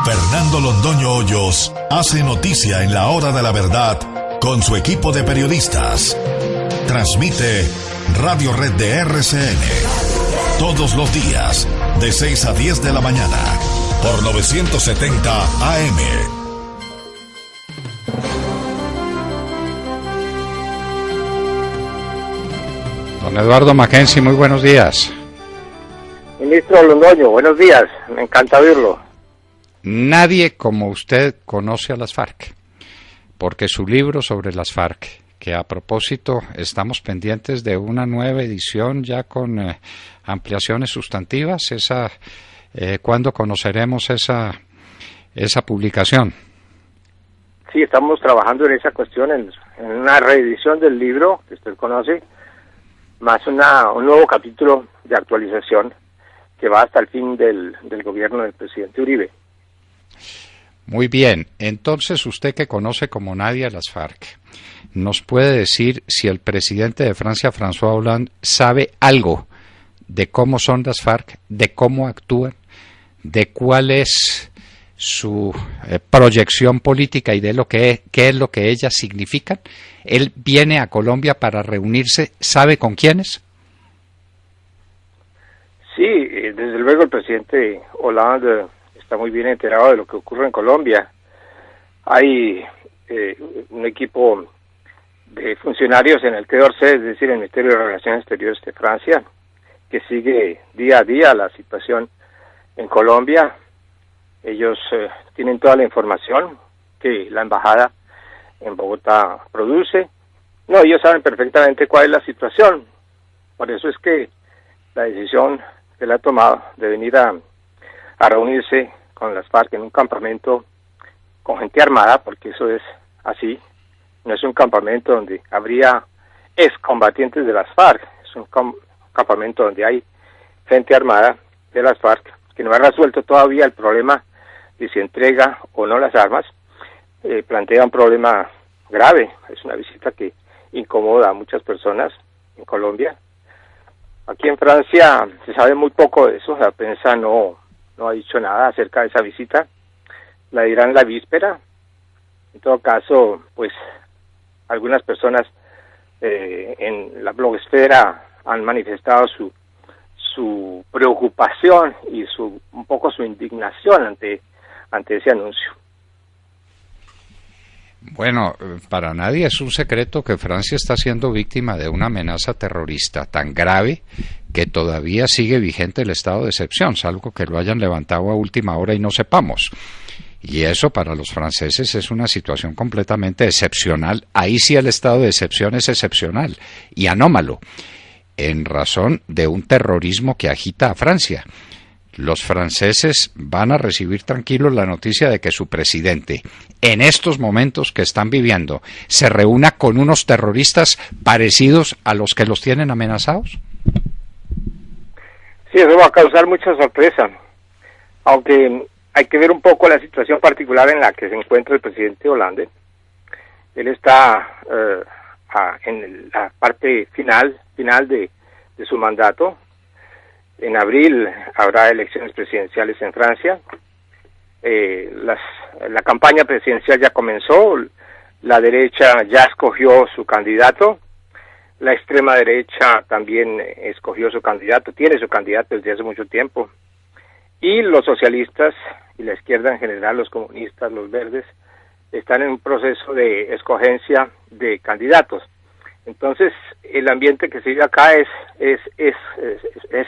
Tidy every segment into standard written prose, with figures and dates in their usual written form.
Fernando Londoño Hoyos hace noticia en la hora de la verdad con su equipo de periodistas. Transmite Radio Red de RCN todos los días de 6 a 10 de la mañana por 970 AM. Don Eduardo Mackenzie, muy buenos días. Ministro Londoño, buenos días, me encanta oírlo. Nadie como usted conoce a las FARC, porque su libro sobre las FARC, que a propósito estamos pendientes de una nueva edición ya con ampliaciones sustantivas, ¿cuándo conoceremos esa publicación? Sí, estamos trabajando en esa cuestión, en una reedición del libro que usted conoce, más un nuevo capítulo de actualización que va hasta el fin del gobierno del presidente Uribe. Muy bien, entonces usted que conoce como nadie a las FARC, ¿nos puede decir si el presidente de Francia, François Hollande, sabe algo de cómo son las FARC, de cómo actúan, de cuál es su proyección política y de qué es lo que ellas significan? ¿Él viene a Colombia para reunirse? ¿Sabe con quiénes? Sí, desde luego el presidente Hollande está muy bien enterado de lo que ocurre en Colombia. Hay un equipo de funcionarios en el Quai d'Orsay, es decir, el Ministerio de Relaciones Exteriores de Francia, que sigue día a día la situación en Colombia. Ellos tienen toda la información que la embajada en Bogotá produce. No, ellos saben perfectamente cuál es la situación. Por eso es que la decisión que él ha tomado de venir a reunirse con las FARC en un campamento con gente armada, porque eso es así, no es un campamento donde habría excombatientes de las FARC, es un campamento donde hay gente armada de las FARC que no ha resuelto todavía el problema de si entrega o no las armas. Plantea un problema grave, es una visita que incomoda a muchas personas en Colombia. Aquí en Francia se sabe muy poco de eso, la prensa no ha dicho nada acerca de esa visita, la dirán la víspera. En todo caso, pues algunas personas en la blogosfera han manifestado su preocupación y un poco su indignación ante ese anuncio. Bueno, para nadie es un secreto que Francia está siendo víctima de una amenaza terrorista tan grave que todavía sigue vigente el estado de excepción, salvo que lo hayan levantado a última hora y no sepamos. Y eso para los franceses es una situación completamente excepcional. Ahí sí el estado de excepción es excepcional y anómalo, en razón de un terrorismo que agita a Francia. Los franceses van a recibir tranquilos la noticia de que su presidente, en estos momentos que están viviendo, se reúna con unos terroristas parecidos a los que los tienen amenazados. Sí, eso va a causar mucha sorpresa, aunque hay que ver un poco la situación particular en la que se encuentra el presidente Hollande. Él está en la parte final de su mandato. En abril habrá elecciones presidenciales en Francia. La campaña presidencial ya comenzó, la derecha ya escogió su candidato, la extrema derecha también escogió su candidato, tiene su candidato desde hace mucho tiempo, y los socialistas y la izquierda en general, los comunistas, los verdes, están en un proceso de escogencia de candidatos. Entonces, el ambiente que se vive acá es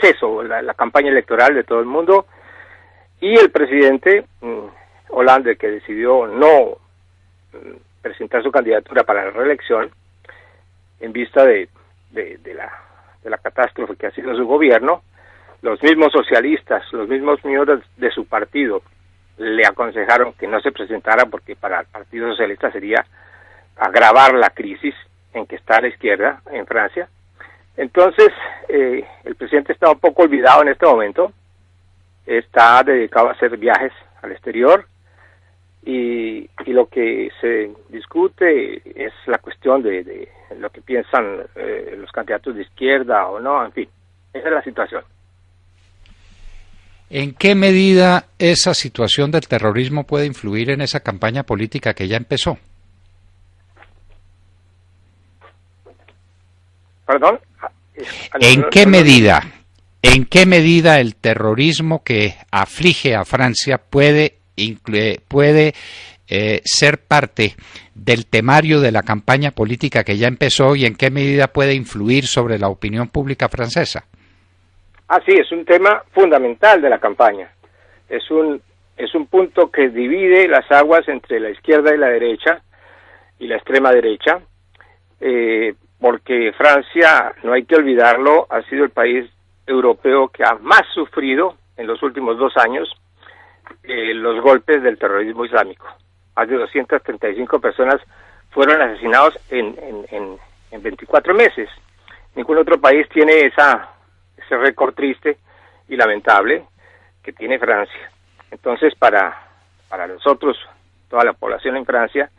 eso, la campaña electoral de todo el mundo, y el presidente Hollande, que decidió no presentar su candidatura para la reelección, en vista de la catástrofe que ha sido su gobierno. Los mismos socialistas, los mismos miembros de su partido, le aconsejaron que no se presentara porque para el Partido Socialista sería agravar la crisis en que está la izquierda en Francia. Entonces, el presidente está un poco olvidado en este momento, está dedicado a hacer viajes al exterior, y lo que se discute es la cuestión de lo que piensan los candidatos de izquierda o no, en fin, esa es la situación. ¿En qué medida esa situación del terrorismo puede influir en esa campaña política que ya empezó? ¿Perdón? ¿En qué medida el terrorismo que aflige a Francia puede ser parte del temario de la campaña política que ya empezó y en qué medida puede influir sobre la opinión pública francesa? Sí, es un tema fundamental de la campaña. Es un punto que divide las aguas entre la izquierda y la derecha, y la extrema derecha, porque Francia, no hay que olvidarlo, ha sido el país europeo que ha más sufrido en los últimos 2 años los golpes del terrorismo islámico. Más de 235 personas fueron asesinados en 24 meses. Ningún otro país tiene ese récord triste y lamentable que tiene Francia. Entonces, para nosotros, toda la población en Francia,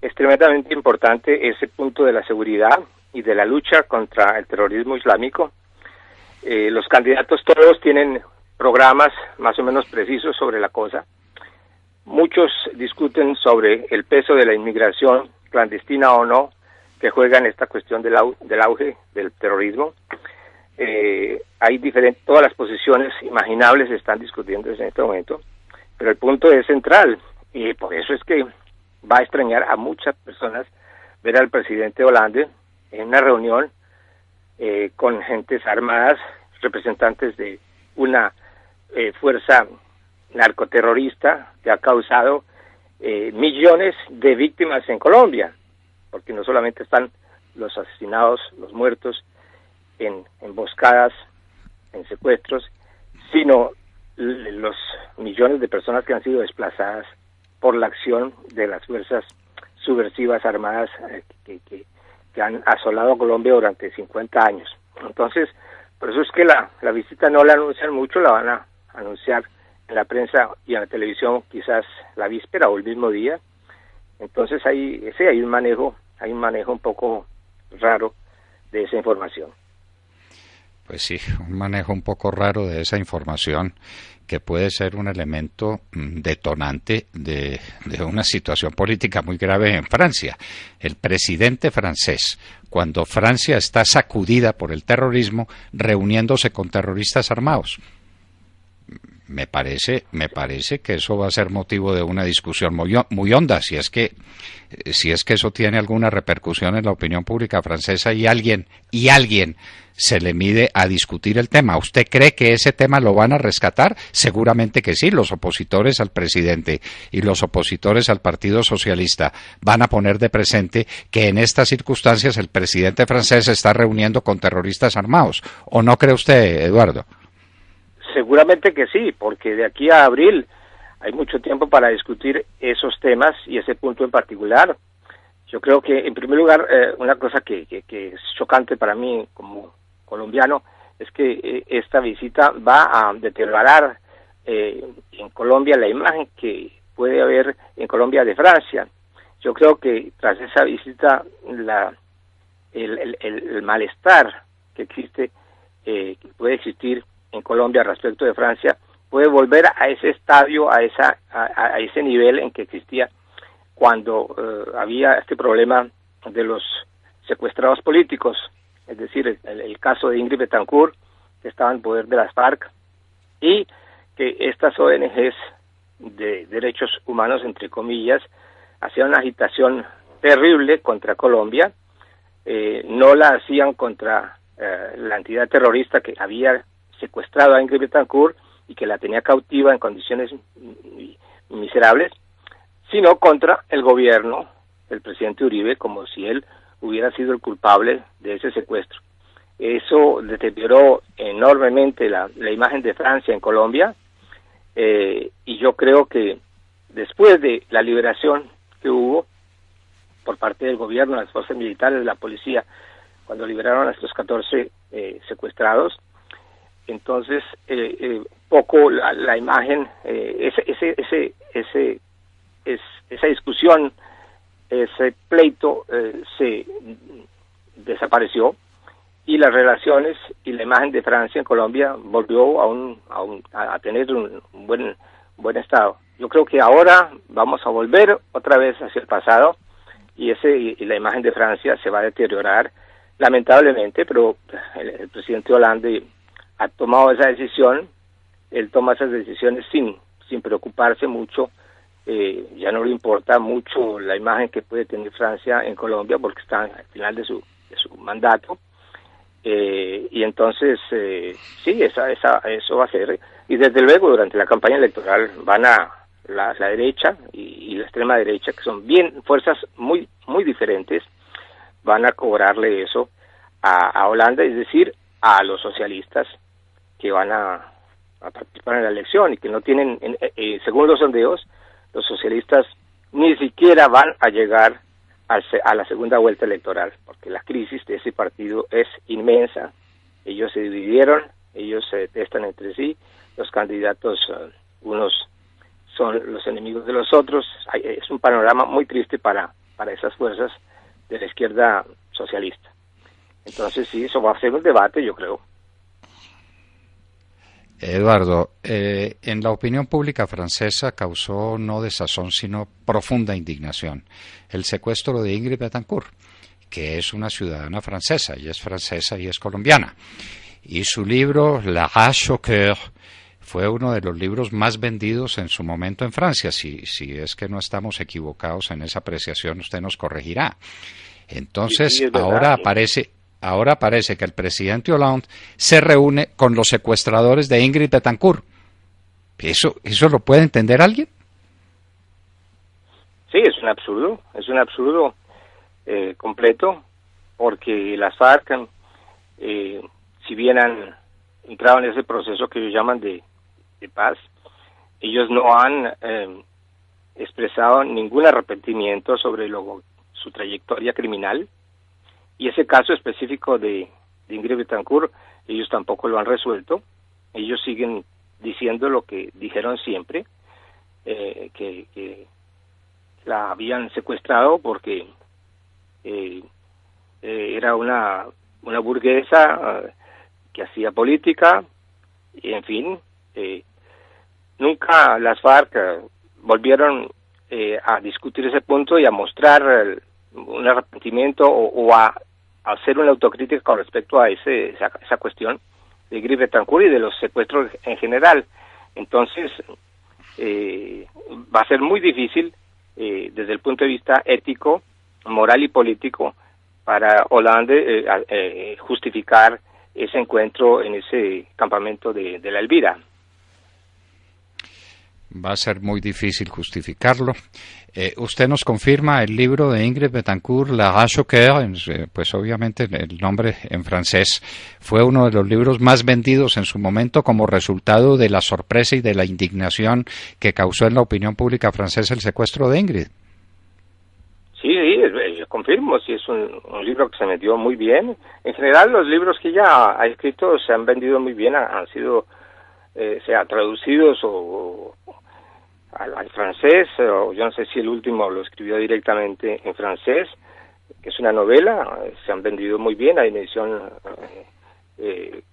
es tremendamente importante ese punto de la seguridad y de la lucha contra el terrorismo islámico. Los candidatos todos tienen programas más o menos precisos sobre la cosa. Muchos discuten sobre el peso de la inmigración, clandestina o no, que juega en esta cuestión del auge del terrorismo. Hay todas las posiciones imaginables se están discutiendo en este momento, pero el punto es central, y por eso es que va a extrañar a muchas personas ver al presidente Hollande en una reunión con gentes armadas, representantes de una fuerza narcoterrorista que ha causado millones de víctimas en Colombia, porque no solamente están los asesinados, los muertos en emboscadas, en secuestros, sino los millones de personas que han sido desplazadas por la acción de las fuerzas subversivas armadas que han asolado a Colombia durante 50 años. Entonces, por eso es que la visita no la anuncian mucho, la van a anunciar en la prensa y en la televisión quizás la víspera o el mismo día. Entonces hay un manejo un poco raro de esa información. Pues sí, un manejo un poco raro de esa información que puede ser un elemento detonante de una situación política muy grave en Francia. El presidente francés, cuando Francia está sacudida por el terrorismo, reuniéndose con terroristas armados. Me parece que eso va a ser motivo de una discusión muy honda, si es que eso tiene alguna repercusión en la opinión pública francesa y alguien se le mide a discutir el tema. ¿Usted cree que ese tema lo van a rescatar? Seguramente que sí. Los opositores al presidente y los opositores al Partido Socialista van a poner de presente que en estas circunstancias el presidente francés se está reuniendo con terroristas armados. ¿O no cree usted, Eduardo? Seguramente que sí, porque de aquí a abril hay mucho tiempo para discutir esos temas y ese punto en particular. Yo creo que, en primer lugar, una cosa que es chocante para mí como colombiano es que esta visita va a deteriorar en Colombia la imagen que puede haber en Colombia de Francia. Yo creo que tras esa visita el malestar que existe, que puede existir en Colombia respecto de Francia, puede volver a ese estadio, a ese nivel en que existía cuando había este problema de los secuestrados políticos, es decir, el caso de Ingrid Betancourt, que estaba en poder de las FARC, y que estas ONGs de derechos humanos, entre comillas, hacían una agitación terrible contra Colombia. No la hacían contra la entidad terrorista que había secuestrado a Ingrid Betancourt y que la tenía cautiva en condiciones miserables, sino contra el gobierno del presidente Uribe, como si él hubiera sido el culpable de ese secuestro. Eso deterioró enormemente la imagen de Francia en Colombia, y yo creo que después de la liberación que hubo por parte del gobierno, las fuerzas militares, la policía, cuando liberaron a estos 14 secuestrados, entonces poco la imagen, esa discusión, ese pleito se desapareció, y las relaciones y la imagen de Francia en Colombia volvió a tener un buen estado. Yo creo que ahora vamos a volver otra vez hacia el pasado y la imagen de Francia se va a deteriorar lamentablemente, pero el presidente Hollande ha tomado esa decisión. Él toma esas decisiones sin preocuparse mucho. Ya no le importa mucho la imagen que puede tener Francia en Colombia porque está al final de su mandato. Y entonces sí, eso va a ser. Y desde luego durante la campaña electoral van a la derecha y la extrema derecha, que son fuerzas muy diferentes, van a cobrarle eso a Holanda, es decir, a los socialistas que van a participar en la elección y que no tienen, según los sondeos, los socialistas ni siquiera van a llegar a la segunda vuelta electoral, porque la crisis de ese partido es inmensa. Ellos se dividieron, ellos se detestan entre sí, los candidatos, unos son los enemigos de los otros. Es un panorama muy triste para esas fuerzas de la izquierda socialista. Entonces sí, eso va a ser un debate, yo creo. Eduardo, en la opinión pública francesa causó no desazón, sino profunda indignación el secuestro de Ingrid Betancourt, que es una ciudadana francesa, y es francesa y es colombiana. Y su libro, La Rage au Cœur, fue uno de los libros más vendidos en su momento en Francia. Si es que no estamos equivocados en esa apreciación, usted nos corregirá. Entonces, sí, ahora parece que el presidente Hollande se reúne con los secuestradores de Ingrid Betancourt. ¿Eso lo puede entender alguien? Sí, es un absurdo completo, porque las FARC, si bien han entrado en ese proceso que ellos llaman de paz, ellos no han expresado ningún arrepentimiento sobre su trayectoria criminal. Y ese caso específico de Ingrid Betancourt, ellos tampoco lo han resuelto. Ellos siguen diciendo lo que dijeron siempre, que la habían secuestrado porque era una burguesa que hacía política, y en fin, nunca las FARC volvieron a discutir ese punto y a mostrar un arrepentimiento o a hacer una autocrítica con respecto a esa cuestión de Ingrid Betancourt y de los secuestros en general. Entonces, va a ser muy difícil desde el punto de vista ético, moral y político para Hollande justificar ese encuentro en ese campamento de la Elvira. Va a ser muy difícil justificarlo. Usted nos confirma el libro de Ingrid Betancourt, La Rage au Cœur, pues obviamente el nombre en francés fue uno de los libros más vendidos en su momento como resultado de la sorpresa y de la indignación que causó en la opinión pública francesa el secuestro de Ingrid. Sí, yo confirmo, sí, es un libro que se vendió muy bien. En general, los libros que ella ha escrito se han vendido muy bien, han sido traducidos al francés, o yo no sé si el último lo escribió directamente en francés, que es una novela. Se han vendido muy bien, hay una edición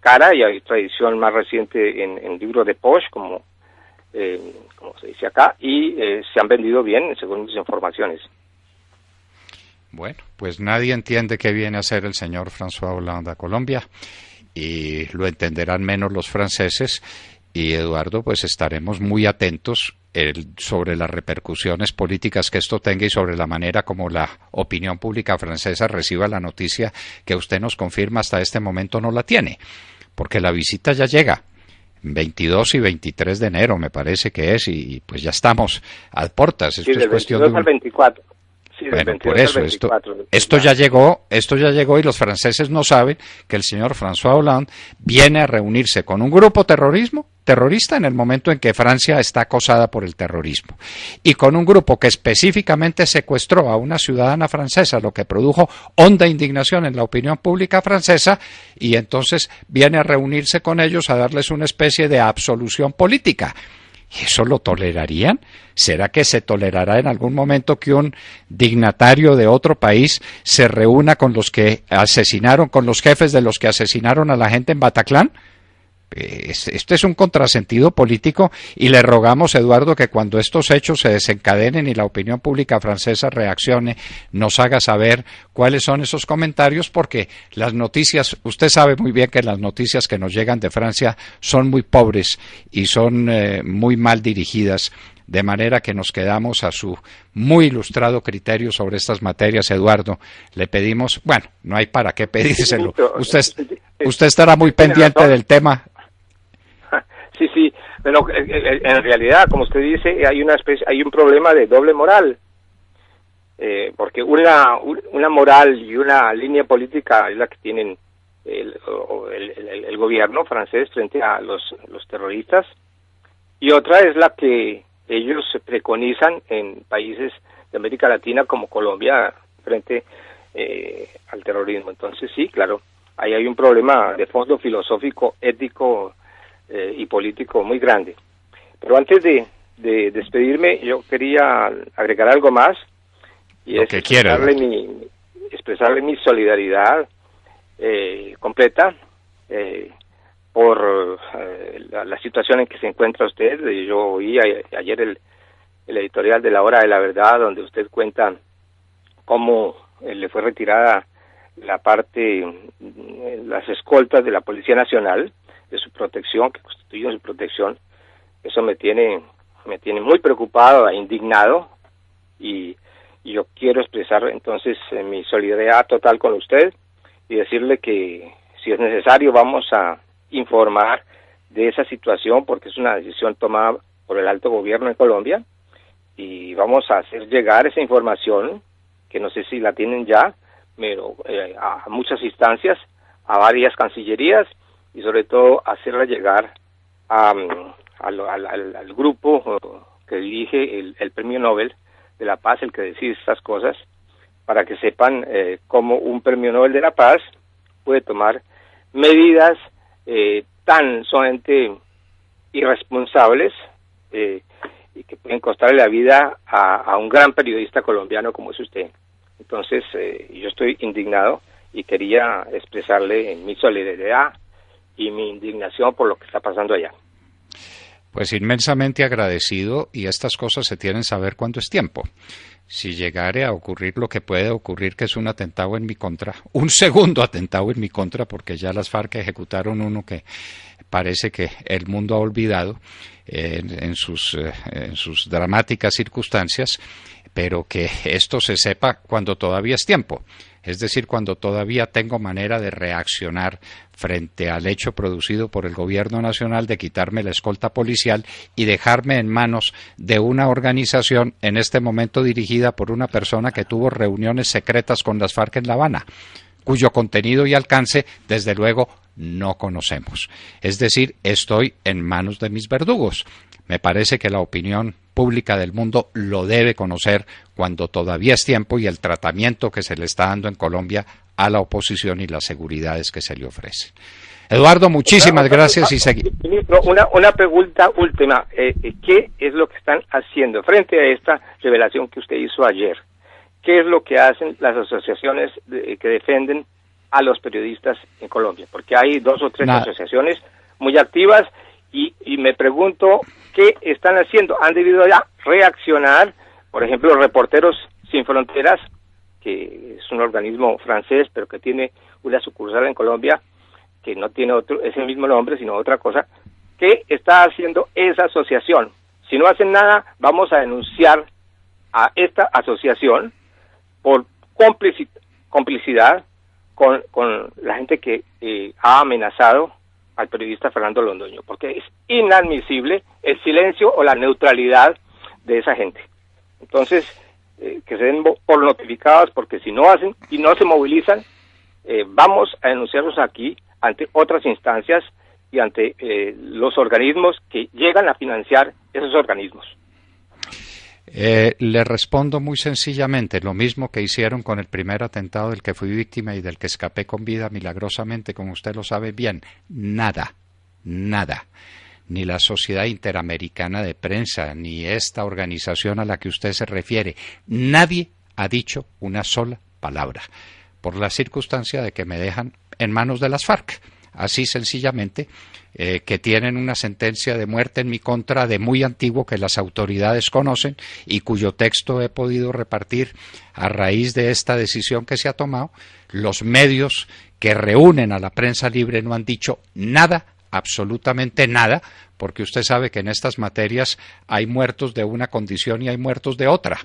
cara y hay otra edición más reciente en libro de poche, como se dice acá, y se han vendido bien según mis informaciones. Bueno, pues nadie entiende qué viene a hacer el señor François Hollande a Colombia, y lo entenderán menos los franceses. Y Eduardo, pues estaremos muy atentos sobre las repercusiones políticas que esto tenga y sobre la manera como la opinión pública francesa reciba la noticia que usted nos confirma hasta este momento no la tiene, porque la visita ya llega 22 y 23 de enero me parece que es, y pues ya estamos a puertas. Esto es cuestión de 24. Sí, bueno, por eso, esto ya llegó y los franceses no saben que el señor François Hollande viene a reunirse con un grupo terrorista en el momento en que Francia está acosada por el terrorismo, y con un grupo que específicamente secuestró a una ciudadana francesa, lo que produjo honda indignación en la opinión pública francesa, y entonces viene a reunirse con ellos a darles una especie de absolución política. ¿Eso lo tolerarían? ¿Será que se tolerará en algún momento que un dignatario de otro país se reúna con los que asesinaron, con los jefes de los que asesinaron a la gente en Bataclan? Esto es un contrasentido político y le rogamos, Eduardo, que cuando estos hechos se desencadenen y la opinión pública francesa reaccione, nos haga saber cuáles son esos comentarios, porque las noticias, usted sabe muy bien que las noticias que nos llegan de Francia son muy pobres y son muy mal dirigidas, de manera que nos quedamos a su muy ilustrado criterio sobre estas materias. Eduardo, le pedimos, bueno, no hay para qué pedírselo, usted estará muy pendiente del tema. Sí, pero en realidad, como usted dice, hay un problema de doble moral, porque una moral y una línea política es la que tienen el gobierno francés frente a los terroristas, y otra es la que ellos preconizan en países de América Latina como Colombia frente al terrorismo. Entonces sí, claro, ahí hay un problema de fondo filosófico, ético y político muy grande. Pero antes de despedirme, yo quería agregar algo más, y es expresarle mi solidaridad completa por la situación en que se encuentra usted. Yo oí ayer el editorial de La Hora de la Verdad, donde usted cuenta cómo le fue retirada las escoltas de la Policía Nacional, de su protección, que constituyen su protección. Eso me tiene muy preocupado e indignado, y yo quiero expresar entonces mi solidaridad total con usted y decirle que si es necesario vamos a informar de esa situación, porque es una decisión tomada por el alto gobierno en Colombia, y vamos a hacer llegar esa información, que no sé si la tienen ya, pero a muchas instancias, a varias cancillerías, y sobre todo hacerla llegar al grupo que dirige el Premio Nobel de la Paz, el que decide estas cosas, para que sepan cómo un Premio Nobel de la Paz puede tomar medidas tan sumamente irresponsables y que pueden costarle la vida a un gran periodista colombiano como es usted. Entonces, yo estoy indignado y quería expresarle mi solidaridad y mi indignación por lo que está pasando allá. Pues inmensamente agradecido, y estas cosas se tienen que saber cuando es tiempo. Si llegare a ocurrir lo que puede ocurrir, que es un atentado en mi contra, un segundo atentado en mi contra, porque ya las FARC ejecutaron uno que parece que el mundo ha olvidado en sus dramáticas circunstancias, pero que esto se sepa cuando todavía es tiempo. Es decir, cuando todavía tengo manera de reaccionar frente al hecho producido por el gobierno nacional de quitarme la escolta policial y dejarme en manos de una organización en este momento dirigida por una persona que tuvo reuniones secretas con las FARC en La Habana, cuyo contenido y alcance, desde luego, no conocemos. Es decir, estoy en manos de mis verdugos. Me parece que la opinión pública del mundo lo debe conocer cuando todavía es tiempo, y el tratamiento que se le está dando en Colombia a la oposición y las seguridades que se le ofrecen. Eduardo, muchísimas gracias y seguimos. Ministro, una pregunta última. ¿Qué es lo que están haciendo frente a esta revelación que usted hizo ayer? ¿Qué es lo que hacen las asociaciones que defienden a los periodistas en Colombia? Porque hay 2 o 3 asociaciones muy activas, y me pregunto qué están haciendo. ¿Han debido ya reaccionar? Por ejemplo, Reporteros Sin Fronteras, que es un organismo francés, pero que tiene una sucursal en Colombia, que no tiene ese mismo nombre, sino otra cosa. ¿Qué está haciendo esa asociación? Si no hacen nada, vamos a denunciar a esta asociación por complicidad con la gente que ha amenazado al periodista Fernando Londoño, porque es inadmisible el silencio o la neutralidad de esa gente. Entonces, que se den por notificados, porque si no hacen y no se movilizan, vamos a denunciarlos aquí ante otras instancias y ante los organismos que llegan a financiar esos organismos. Le respondo muy sencillamente, lo mismo que hicieron con el primer atentado del que fui víctima y del que escapé con vida milagrosamente, como usted lo sabe bien. Nada. ni la Sociedad Interamericana de Prensa, ni esta organización a la que usted se refiere. Nadie ha dicho una sola palabra, por la circunstancia de que me dejan en manos de las FARC. Así sencillamente, que tienen una sentencia de muerte en mi contra de muy antiguo que las autoridades conocen y cuyo texto he podido repartir a raíz de esta decisión que se ha tomado. Los medios que reúnen a la prensa libre no han dicho nada, absolutamente nada, porque usted sabe que en estas materias hay muertos de una condición y hay muertos de otra.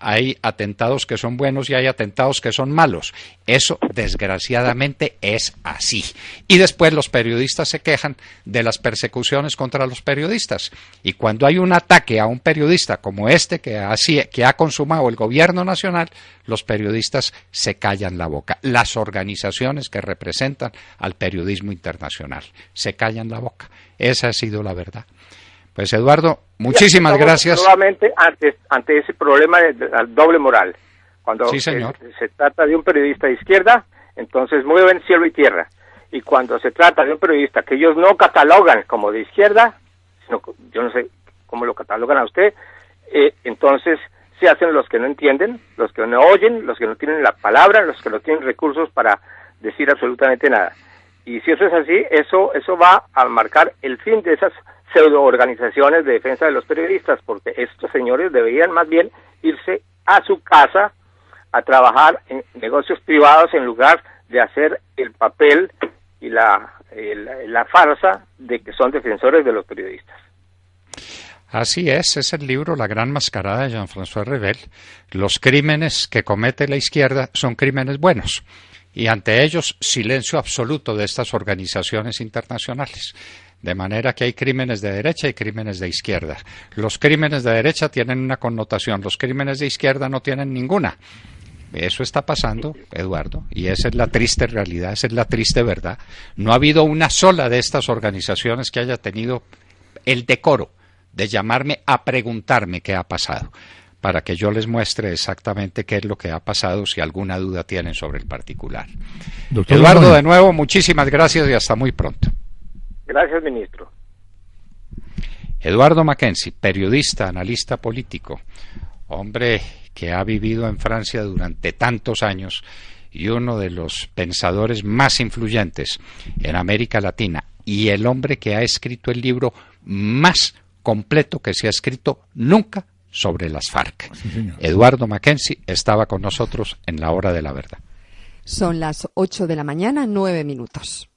Hay atentados que son buenos y hay atentados que son malos. Eso, desgraciadamente, es así. Y después los periodistas se quejan de las persecuciones contra los periodistas. Y cuando hay un ataque a un periodista como este que ha consumado el gobierno nacional, los periodistas se callan la boca. Las organizaciones que representan al periodismo internacional se callan la boca. Esa ha sido la verdad. Pues Eduardo, muchísimas gracias. Nuevamente ante ese problema de doble moral. Cuando sí, señor. Se trata de un periodista de izquierda, entonces mueven cielo y tierra. Y cuando se trata de un periodista que ellos no catalogan como de izquierda, sino, yo no sé cómo lo catalogan a usted, entonces se hacen los que no entienden, los que no oyen, los que no tienen la palabra, los que no tienen recursos para decir absolutamente nada. Y si eso es así, eso va a marcar el fin de esas pseudo-organizaciones de defensa de los periodistas, porque estos señores deberían más bien irse a su casa a trabajar en negocios privados en lugar de hacer el papel y la farsa de que son defensores de los periodistas. Así es el libro La Gran Mascarada de Jean-François Revel. Los crímenes que comete la izquierda son crímenes buenos. Y ante ellos, silencio absoluto de estas organizaciones internacionales. De manera que hay crímenes de derecha y crímenes de izquierda. Los crímenes de derecha tienen una connotación, los crímenes de izquierda no tienen ninguna. Eso está pasando, Eduardo, y esa es la triste realidad, esa es la triste verdad. No ha habido una sola de estas organizaciones que haya tenido el decoro de llamarme a preguntarme qué ha pasado, para que yo les muestre exactamente qué es lo que ha pasado, si alguna duda tienen sobre el particular. Doctor Eduardo, Lozano, de nuevo, muchísimas gracias y hasta muy pronto. Gracias, ministro. Eduardo Mackenzie, periodista, analista político, hombre que ha vivido en Francia durante tantos años y uno de los pensadores más influyentes en América Latina, y el hombre que ha escrito el libro más completo que se ha escrito nunca sobre las FARC. Sí, Eduardo Mackenzie estaba con nosotros en La Hora de la Verdad. Son las 8 de la mañana, 9 minutos.